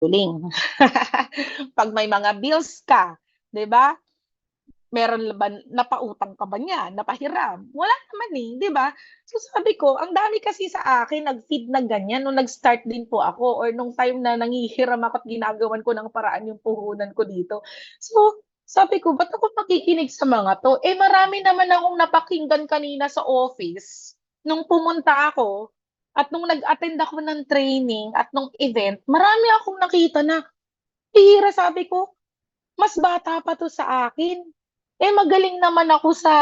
Tuling. 'Pag may mga bills ka, 'di ba? Meron ba napautang ka ba niyan, napahiram? Wala naman, eh, 'di ba? So sabi ko, ang dami kasi sa akin nag-feed na ganyan nung nag-start din po ako or nung time na nanghihiram ako at ginagawan ko ng paraan yung puhunan ko dito. So, sabi ko, "Ba't ako makikinig sa mga 'to?" Eh, marami naman akong napakinggan kanina sa office nung pumunta ako at nung nag-attend ako ng training at nung event, marami akong nakita na, bihira sabi ko, mas bata pa 'to sa akin. Eh, magaling naman ako sa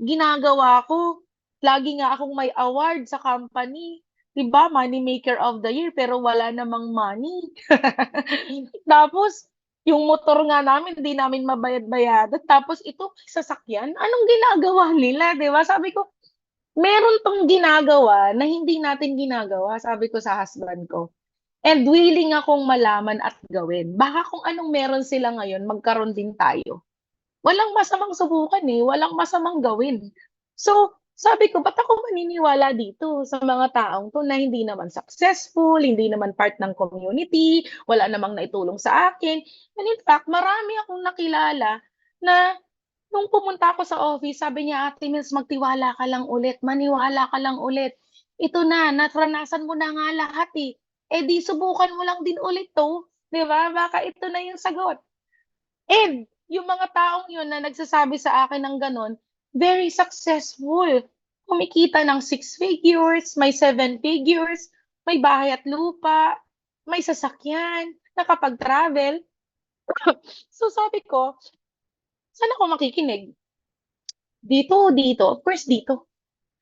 ginagawa ko. Lagi nga akong may award sa company, 'di ba, money maker of the year, pero wala namang money. Tapos yung motor nga namin hindi namin mabayad-bayadan, tapos ito may sasakyan, anong ginagawa nila, 'di ba? Sabi ko, "Meron 'tong ginagawa na hindi natin ginagawa," sabi ko sa husband ko. And willing akong malaman at gawin. Baka kung anong meron sila ngayon magkaroon din tayo. Walang masamang subukan, eh, walang masamang gawin. So, sabi ko ba't ako maniniwala dito sa mga taong 'to na hindi naman successful, hindi naman part ng community, wala namang naitulong sa akin. And in fact, marami akong nakilala na nung pumunta ako sa office sabi niya, "Ate Mills, magtiwala ka lang ulit, maniwala ka lang ulit. Ito na, naranasan mo na nga lahat, eh. Eh, di subukan mo lang din ulit 'to, 'di ba? Baka ito na yung sagot." And yung mga taong yun na nagsasabi sa akin ng gano'n, very successful. Kumikita ng six figures, may seven figures, may bahay at lupa, may sasakyan, nakapag-travel. So sabi ko, "Saan ako makikinig? Dito o dito?" Of course dito.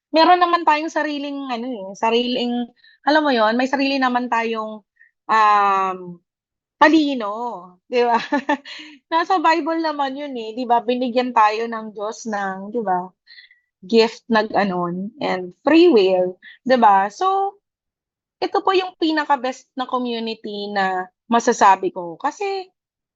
Meron naman tayong sariling ano, eh, sariling alam mo yun, may sarili naman tayong, um, talino, 'di ba? Nasa Bible naman yun, eh, 'di ba, binigyan tayo ng Diyos ng, 'di ba, gift na gano'n and free will, 'di ba? So, ito po yung pinaka-best na community na masasabi ko kasi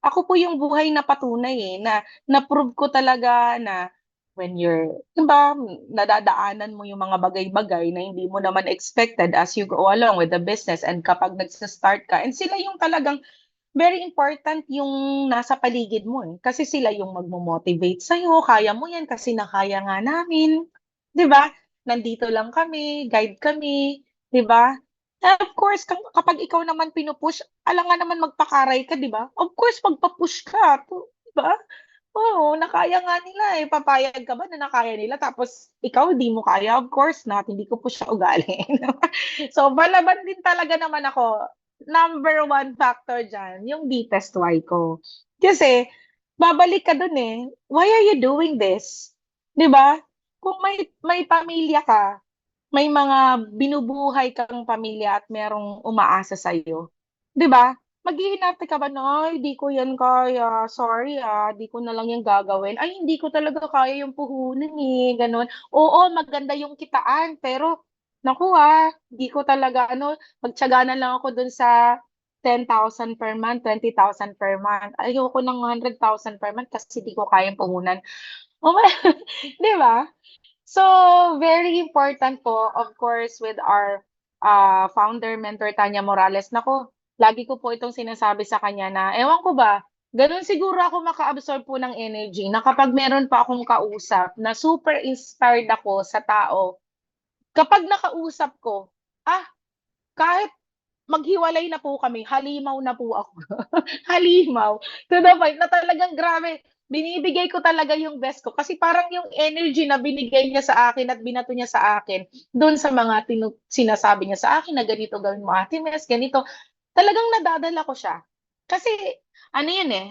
ako po yung buhay na patunay, eh, na na-prove ko talaga na when you're 'di ba, nadadaanan mo yung mga bagay-bagay na hindi mo naman expected as you go along with the business and kapag nagsa-start ka and sila yung talagang very important yung nasa paligid mo, eh, kasi sila yung magmo-motivate sa'yo, "Kaya mo 'yan kasi na kaya nga namin." 'Di ba? "Nandito lang kami, guide kami." 'Di ba? And of course kapag ikaw naman pinu-push, alangan naman magpakaray ka, 'di ba? Of course magpa-push ka 'di ba? Oo, na kaya nga nila, eh, papayag ka ba na nakaya nila tapos ikaw di mo kaya? Of course not, hindi ko push sa ugali. So, palaban din talaga naman ako. Number one factor diyan, yung deepest why ko. Kasi babalik ka dun, eh, why are you doing this? 'Di ba? Kung may pamilya ka, may mga binubuhay kang pamilya at merong umaasa sa'yo, 'di ba? Maghihinati ka ba na, "Ay di ko 'yan kaya, sorry, di ko na lang 'yan gagawin. Ay hindi ko talaga kaya yung puhunan, eh." Gano'n. Oo, maganda yung kitaan pero naku, di ko talaga ano, magtiyaga na lang ako dun sa 10,000 per month, 20,000 per month. Ayoko ng 100,000 per month kasi di ko kayang puhunan. Oh my 'di ba? So, very important po, of course, with our, founder, mentor Tanya Morales. Naku, lagi ko po itong sinasabi sa kanya na ewan ko ba, gano'n siguro ako maka-absorb po ng energy na kapag meron pa akong kausap na super inspired ako sa tao, kapag nakausap ko, ah, kahit maghiwalay na po kami, halimaw na po ako. Halimaw, to the point na talagang grabe, binibigay ko talaga yung best ko kasi parang yung energy na binigay niya sa akin at binato niya sa akin dun sa mga sinasabi niya sa akin na ganito gawin mo Ate Mes, ganito, talagang nadadala ko siya. Kasi ano yun, eh,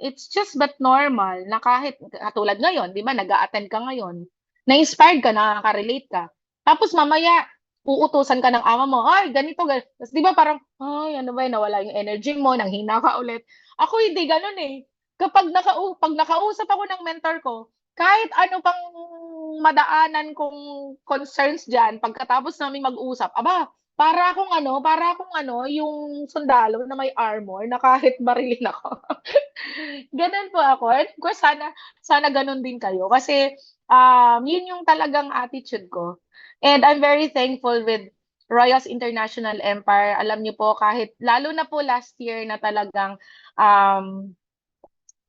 it's just but normal na kahit katulad ngayon 'di ba nag-a-attend ka ngayon, na-inspired ka, nakaka-relate ka, tapos mamaya uutusan ka ng amo mo, "Ay ganito, ta's 'di ba parang, "Ay ano ba 'yan nawala yung energy mo, nanghina ka ulit." Ako hindi gano'n, eh. 'Pag nakausap ako ng mentor ko, kahit ano pang madaanan kong concerns diyan pagkatapos naming mag-usap, aba, para akong ano, yung sundalo na may armor na kahit barilin ako. Gano'n po ako and of course sana sana gano'n din kayo kasi, yun yung talagang attitude ko and I'm very thankful with Royals International Empire, alam niyo po kahit lalo na po last year na talagang um,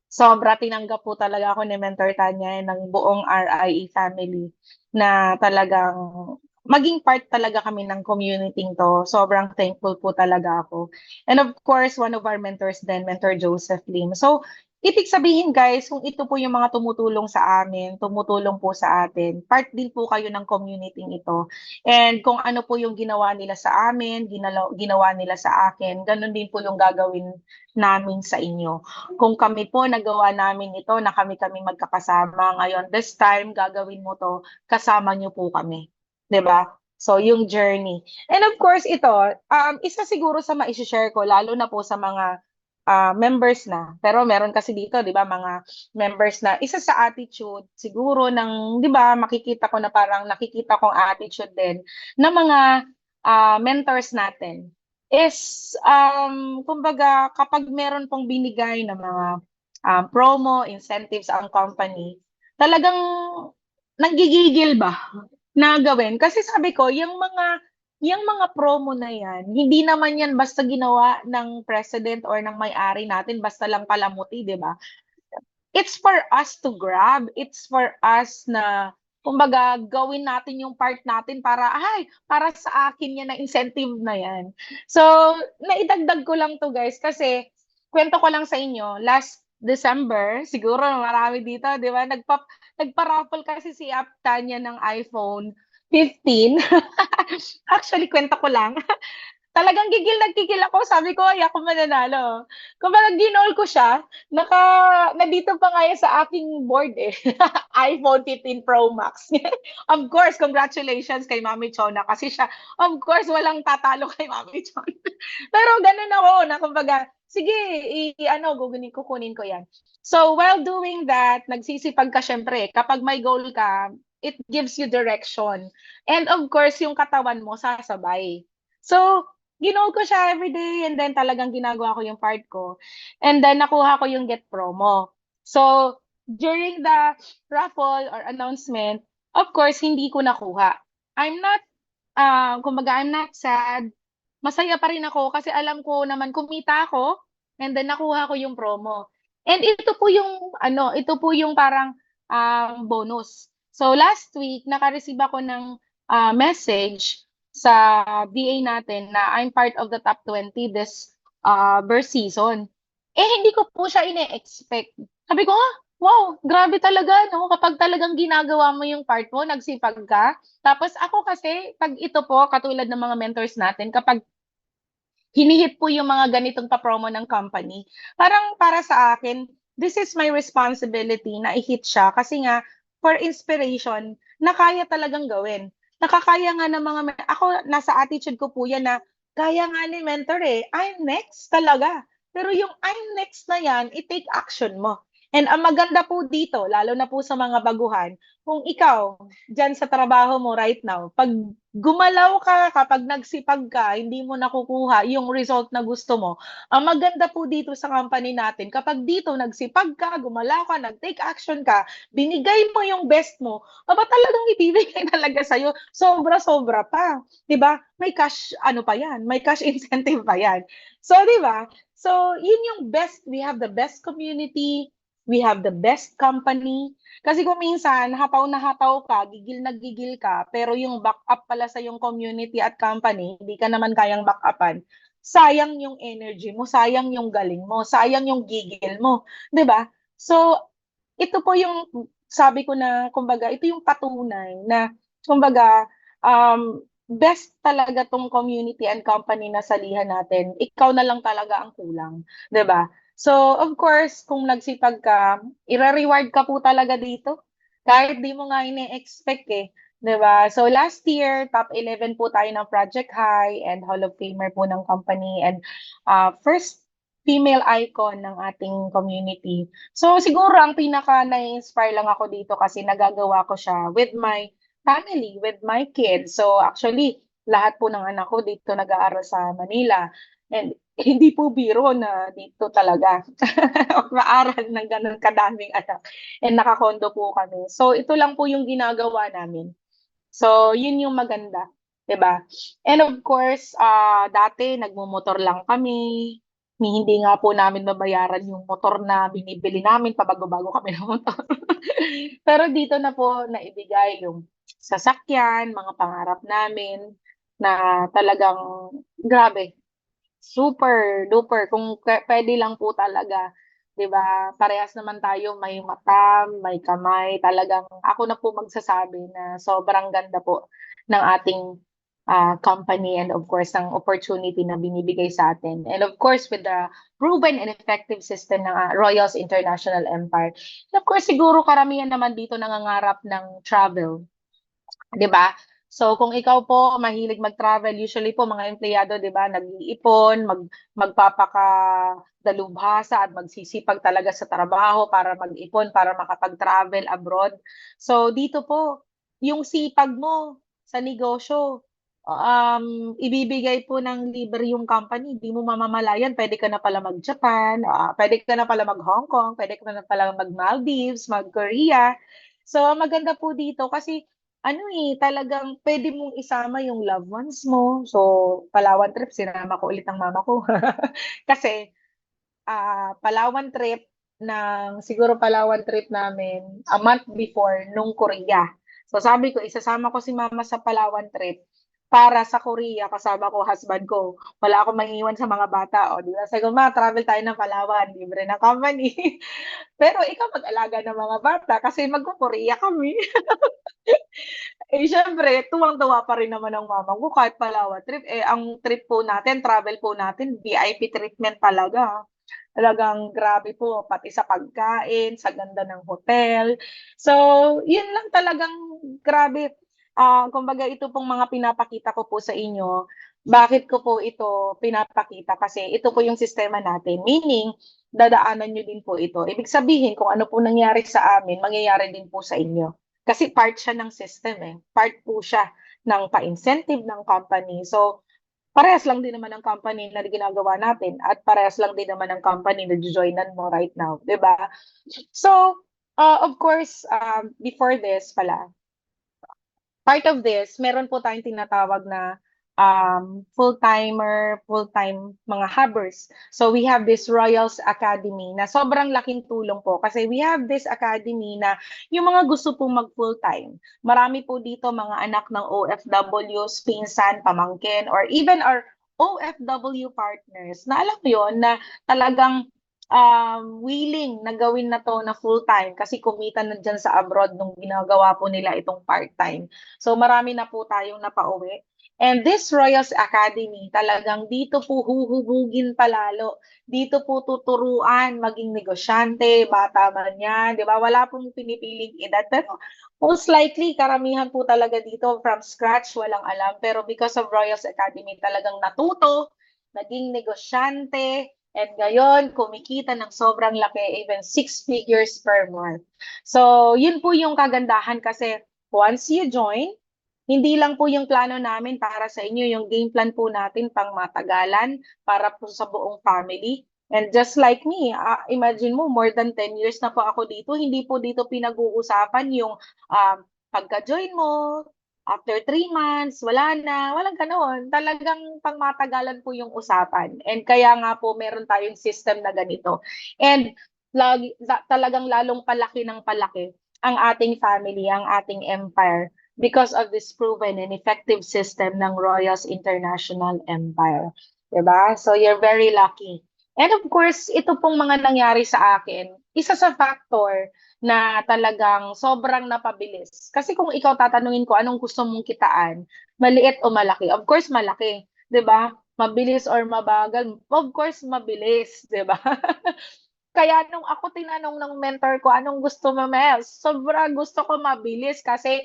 sobra tinanggap po talaga ako ni Mentor Tanya ng buong RIA family na talagang maging part talaga kami ng community to. Sobrang thankful po talaga ako. And of course, one of our mentors din, Mentor Joseph Lim. So, ibig sabihin guys, kung ito po yung mga tumutulong sa amin, tumutulong po sa atin, part din po kayo ng community ito. And kung ano po yung ginawa nila sa amin, ginawa nila sa akin, ganun din po yung gagawin namin sa inyo. Kung kami po nagawa namin ito na kami-kami magkakasama ngayon, this time gagawin mo to, kasama niyo po kami. 'Di ba? So, yung journey. And of course, ito, isa siguro sa mai-share ko, lalo na po sa mga members na. Pero meron kasi dito, 'di ba, mga members na isa sa attitude siguro ng, 'di ba, makikita ko na parang nakikita kong attitude din ng mga mentors natin is kumbaga kapag meron pong binigay na mga promo, incentives ang company, talagang nanggigigil ba na gawin. Kasi sabi ko, yung mga promo na yan, hindi naman yan basta ginawa ng president or ng may-ari natin, basta lang palamuti, di ba? It's for us to grab. It's for us na, kumbaga, gawin natin yung part natin para sa akin yan na incentive na yan. So, naidagdag ko lang to guys kasi kwento ko lang sa inyo, last December, siguro marami dito, di ba? Nagpa-raffle kasi si App Tanya ng iPhone 15. Actually, kwento ko lang. Talagang gigil ako, sabi ko, "Ay, ako mananalo." Kumbaga ginol ko siya, nandito pa nga yan sa aking board, eh, iPhone 15 Pro Max. Of course, congratulations kay Mami Chona kasi siya of course, walang tatalo kay Mami Chona. Pero gano'n ako na kumbaga, sige i-ano kukunin ko 'yan. So, while doing that, nagsisipag ka siyempre kapag may goal ka, it gives you direction. And of course, yung katawan mo sasabay. So, ginol ko siya everyday and then talagang ginagawa ko yung part ko. And then nakuha ko yung get promo. So, during the raffle or announcement, of course, hindi ko nakuha. I'm not, kumbaga, I'm not sad. Masaya pa rin ako kasi alam ko naman kumita ako and then nakuha ko yung promo. And ito po yung parang bonus. So last week, naka-receive ako ng message sa VA natin na I'm part of the top 20 this birth season. Eh, hindi ko po siya ine-expect. Sabi ko, wow, grabe talaga, no? Kapag talagang ginagawa mo yung part mo, nagsipag ka. Tapos ako kasi, pag ito po, katulad ng mga mentors natin, kapag hinihit po yung mga ganitong pa-promo ng company, parang para sa akin, this is my responsibility na i-hit siya kasi nga, for inspiration, na kaya talagang gawin. Nakakaya nga ng mga, ako, nasa attitude ko po yan na, kaya nga ni mentor eh, I'm next talaga. Pero yung I'm next na yan, i-take action mo. And ang maganda po dito, lalo na po sa mga baguhan, kung ikaw, dyan sa trabaho mo right now, pag gumalaw ka, kapag nagsipag ka, hindi mo nakukuha yung result na gusto mo. Ang maganda po dito sa company natin, kapag dito nagsipag ka, gumalaw ka, nag-take action ka, binigay mo yung best mo, aba talagang ibibigay talaga sa'yo. Sobra-sobra pa. 'Di ba? May cash, ano pa yan, may cash incentive pa yan. So, 'di ba? So, yun yung best. We have the best community, we have the best company, kasi kung minsan hapaw na hapaw ka, gigil na gigil ka, pero yung backup pala sa yung community at company, hindi ka naman kayang backupan, sayang yung energy mo, sayang yung galing mo, sayang yung gigil mo, 'di ba? So, ito po yung sabi ko na kumbaga, ito yung patunay na kumbaga, best talaga 'tong community and company na salihan natin, ikaw na lang talaga ang kulang, 'di ba? So, of course, kung nagsipag ka, ire-reward ka po talaga dito. Kahit di mo nga ine-expect eh, 'di ba? So last year, top 11 po tayo ng Project High and Hall of Famer po ng company and first female icon ng ating community. So siguro ang pinaka na-inspire lang ako dito kasi nagagawa ko siya with my family, with my kids. So actually, lahat po ng anak ko dito nag-aaral sa Manila. And hindi po biro na dito talaga maaral ng gano'n kadaming anak and nakakondo po kami. So ito lang po yung ginagawa namin. So yun yung maganda. 'di ba? And of course, dati nagmomotor lang kami, hindi nga po namin mabayaran yung motor na binibili namin, pabago-bago kami ng motor. Pero dito na po naibigay yung sasakyan, mga pangarap namin na talagang grabe, super duper kung puwede lang po talaga, 'di ba? Parehas naman tayo may mata, may kamay, talagang ako na po magsasabi na sobrang ganda po ng ating, company and of course ang opportunity na binibigay sa atin. And of course with the proven and effective system ng, Royals International Empire. And of course siguro karamihan naman dito nangangarap ng travel. 'Di ba? So, kung ikaw po mahilig mag-travel, usually po mga empleyado 'di ba, nag-iipon, magpapakadalubhasa at magsisipag talaga sa trabaho para mag-ipon, para makapag-travel abroad. So, dito po, yung sipag mo sa negosyo, ibibigay po ng libre yung company, hindi mo mamamalayan puwede ka na pala mag-Japan, puwede ka na pala mag-Hong Kong, puwede ka na pala mag-Maldives, mag-Korea. So, ang maganda po dito kasi ano, talagang puwede mong isama yung loved ones mo. So, Palawan trip sinama ko ulit ang mama ko. Kasi, Palawan trip siguro Palawan trip namin a month before nung Korea. So, sabi ko isasama ko si mama sa Palawan trip para sa Korea kasama ko husband ko. Wala akong maiiwan sa mga bata, o 'di ba? Sabi ko, "Ma, travel tayo ng Palawan, libre ng company." Pero ikaw mag-alaga ng mga bata kasi magko-Korea kami. Eh, siyempre tuwang-tuwa pa rin naman ang mama ko kahit Palawan trip, eh, ang trip po natin, travel po natin VIP treatment talaga. Talagang grabe po pati sa pagkain, sa ganda ng hotel. So, yun lang talagang grabe, kumbaga ito pong mga pinapakita ko po sa inyo, bakit ko po ito pinapakita kasi ito po yung sistema natin. Meaning, dadaanan niyo din po ito. Ibig sabihin kung ano po nangyari sa amin, mangyayari din po sa inyo. Kasi part siya ng system, eh, part po siya ng pa-incentive ng company. So, parehas lang din naman ng company na ginagawa natin at parehas lang din naman ng company na jo-joinan mo right now, 'di ba? So, of course, before this pala, part of this, meron po tayong tinatawag na, full-time mga hubbers. So, we have this Royals Academy na sobrang laking tulong po kasi we have this academy na yung mga gusto pong mag-full-time. Marami po dito mga anak ng OFWs, pinsan, pamangkin, or even our OFW partners na alam mo yun, na talagang willing na gawin na 'to na full-time kasi kumita na diyan sa abroad nung ginagawa po nila itong part-time. So, marami na po tayong napauwi. And this Royals Academy talagang dito po huhubugin palalo. Dito po tuturuan maging negosyante, bata man 'yan, 'di ba? Wala pong pinipiling edad. Pero most likely karamihan po talaga dito from scratch, walang alam. Pero because of Royals Academy talagang natuto, naging negosyante, and ngayon kumikita ng sobrang laki, even 6 figures per month. So, yun po yung kagandahan kasi once you join, hindi lang po yung plano namin para sa inyo, yung game plan po natin pang-matagalan para po sa buong family. And just like me, imagine mo more than 10 years na po ako dito, hindi po dito pinag-uusapan yung, pagka-join mo, after 3 months, wala na, walang gano'n. Talagang pang-matagalan po yung usapan and kaya nga po meron tayong system na ganito. And talagang lalong palaki ng palaki ang ating family, ang ating empire because of this proven and effective system ng Royals International Empire, 'di ba? So you're very lucky. And of course, ito pong mga nangyari sa akin, isa sa factor na talagang sobrang napabilis. Kasi kung ikaw tatanungin ko anong gusto mong kitaan, maliit o malaki? Of course malaki, 'di ba? Mabilis or mabagal? Of course mabilis, 'di ba? Kaya nung ako tinanong ng mentor ko, "Anong gusto mo, Mel?" Sobrang gusto ko mabilis kasi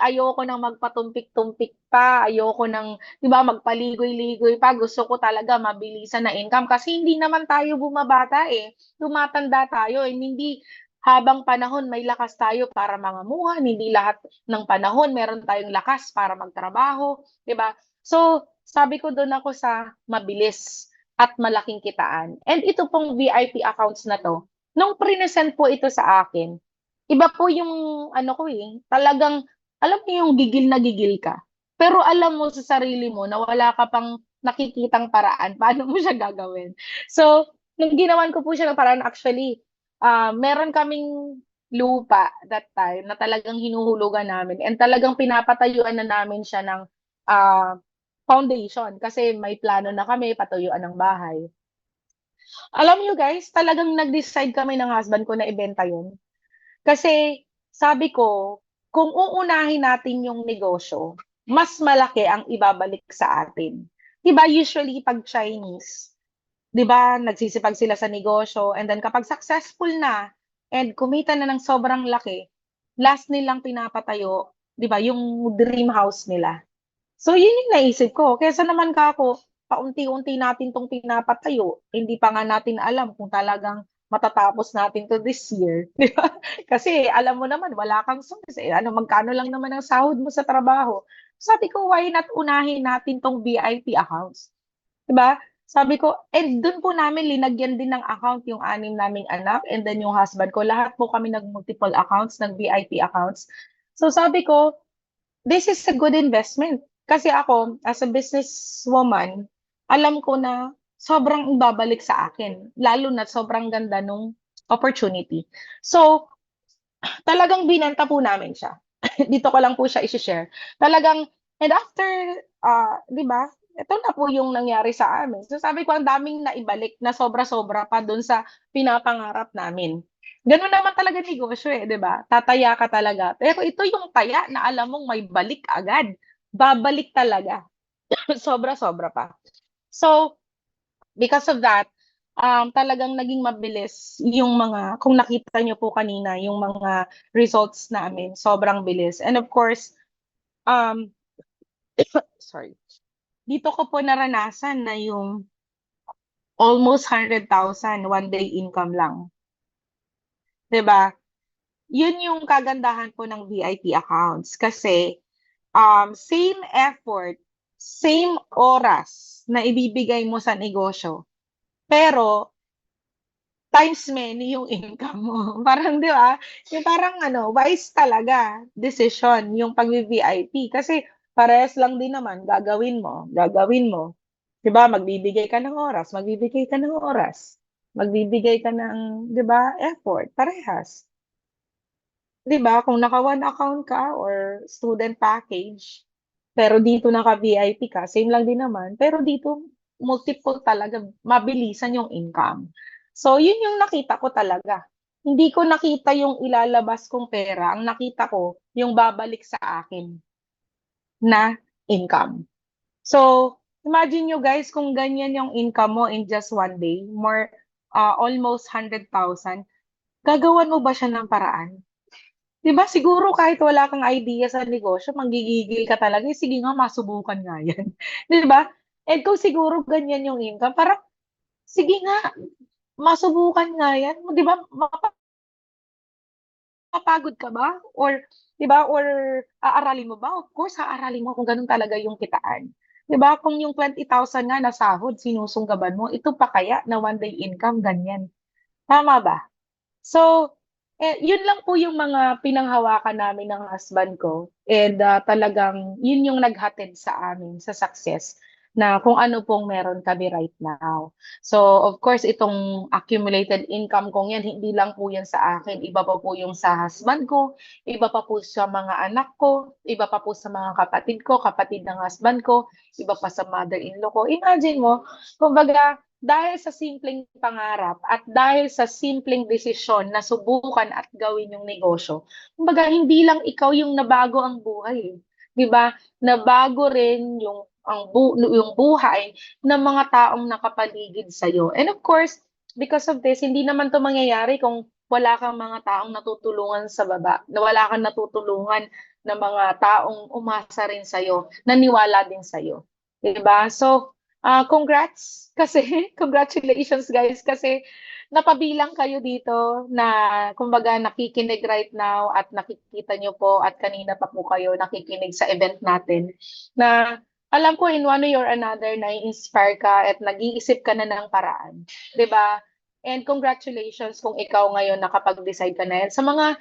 ayoko ng magpatumpik-tumpik pa, ayoko ng 'di ba, magpaligoy-ligoy pa. Gusto ko talaga mabilisan na income kasi hindi naman tayo bumabata, eh, tumatanda tayo, and hindi habang panahon may lakas tayo para mangamuhan, hindi lahat ng panahon meron tayong lakas para magtrabaho, 'di ba? So, sabi ko dun ako sa mabilis at malaking kitaan. And ito pong VIP accounts na 'to, nung prinesent po ito sa akin, iba po yung ano ko, eh, talagang alam mo yung gigil na gigil ka. pero alam mo sa sarili mo na wala ka pang nakikitang paraan paano mo siya gagawin. So, nung ginawan ko po siya ng paraan actually, meron kaming lupa that time na talagang hinuhulugan namin and talagang pinapatayuan na namin siya ng ah, foundation kasi may plano na kami patuyuan ng bahay. Alam niyo guys, talagang nag-decide kami ng husband ko na ibenta yun. Kasi sabi ko, kung uunahin natin yung negosyo, mas malaki ang ibabalik sa atin. 'Di ba usually 'pag Chinese, 'di ba nagsisipag sila sa negosyo and then kapag successful na and kumita na ng sobrang laki, last nilang pinapatayo, 'di ba, yung dream house nila. So yun yung naisip ko, kaysa naman kako paunti-unti natin 'tong pinapatayo, hindi pa nga natin alam kung talagang matatapos natin 'to this year, 'di ba? Kasi alam mo naman wala kang source, eh, ano magkano lang naman ang sahod mo sa trabaho. Sabi ko, "Why not unahin natin 'tong VIP accounts?" 'Di ba? Sabi ko and dun po namin linagyan din ng account yung 6 naming anak and then yung husband ko, lahat po kami nag-multiple accounts, nag-VIP accounts. So sabi ko, this is a good investment. Kasi ako, as a businesswoman, alam ko na sobrang ibabalik sa akin, lalo na sobrang ganda nung opportunity. So, talagang binenta po namin siya. Dito ko lang po siya i-share. Talagang, and after, 'di ba, ito na po yung nangyari sa amin. So sabi ko, ang daming naibalik na sobra-sobra pa dun sa pinapangarap namin. Gano'n naman talaga negosyo, eh, 'di ba? Tataya ka talaga. Pero ito yung taya na alam mong may balik agad. Babalik talaga. Sobra-sobra pa. So, because of that, talagang naging mabilis yung mga kung nakita niyo po kanina yung mga results namin, sobrang bilis. And of course, um, sorry, dito ko po naranasan na yung almost 100,000 one day income lang, 'di ba? Yun yung kagandahan po ng VIP accounts kasi, same effort, same oras na ibibigay mo sa negosyo, pero times many yung income mo. Parang 'di ba, yung parang ano, wise talaga decision yung pagvi-VIP kasi parehas lang din naman gagawin mo. 'Di ba, magbibigay ka ng oras, magbibigay ka ng oras, magbibigay ka ng 'di ba, effort, parehas. 'Di ba, kung naka one account ka or student package, pero dito naka-VIP ka, same lang din naman, pero dito multiple talaga, mabilisan yung income. So, yun yung nakita ko talaga. Hindi ko nakita yung ilalabas kong pera, ang nakita ko yung babalik sa akin na income. So, imagine niyo guys kung ganyan yung income mo in just one day, almost 100,000, gagawan mo ba siya ng paraan? 'Di ba siguro kahit wala kang idea sa negosyo manggigigil ka talaga, eh, sige nga masubukan nga 'yan, 'di ba? And kung siguro ganyan yung income parang, sige nga masubukan nga 'yan, 'di ba mapapagod ka ba or 'di ba or aaralin mo ba? Of course aaralin mo kung gano'n talaga yung kitaan. 'Di ba kung yung 20,000 nga na sahod sinusunggaban mo, ito pa kaya na one day income ganyan, tama ba? So, yun lang po yung mga pinanghawakan namin ng husband ko and, talagang yun yung naghatid sa amin sa success na kung ano pong meron kami right now. So, of course, itong accumulated income kong yan, hindi lang po yan sa akin, iba pa po yung sa husband ko, iba pa po sa mga anak ko, iba pa po sa mga kapatid ko, kapatid ng husband ko, iba pa sa mother-in-law ko. Imagine mo, kumbaga dahil sa simpleng pangarap at dahil sa simpleng desisyon na subukan at gawin yung negosyo, kumbaga hindi lang ikaw yung nabago ang buhay, eh, 'di ba? Nabago rin yung buhay ng mga taong nakapaligid sa'yo. And of course, because of this, hindi naman 'to mangyayari kung wala kang mga taong natutulungan sa baba, na wala kang natutulungan na mga taong umasa rin sa'yo, naniwala din sa'yo, 'di ba? So, congrats kasi congratulations guys kasi napabilang kayo dito na kumbaga nakikinig right now at nakikita niyo po at kanina pa po kayo nakikinig sa event natin na alam ko in one way or another nai-inspire ka at nag-iisip ka na ng paraan, 'di ba? And congratulations kung ikaw ngayon nakapag-decide ka na yan. Sa mga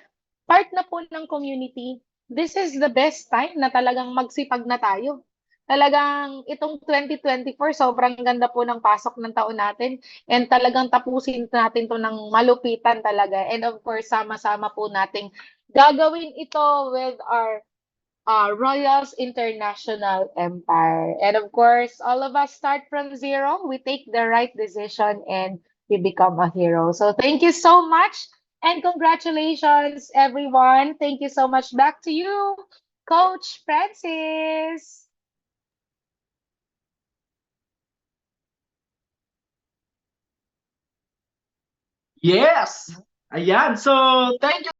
part na po ng community, this is the best time na talagang magsipag na tayo. Talagang itong 2024, sobrang ganda po ng pasok ng taon natin and talagang tapusin natin 'to ng malupitan talaga and of course sama-sama po nating gagawin ito with our Royals International Empire. And of course, all of us start from zero. We take the right decision and we become a hero. So thank you so much and congratulations, everyone. Thank you so much. Back to you, Coach Francis. Yes! Ayan. So, thank you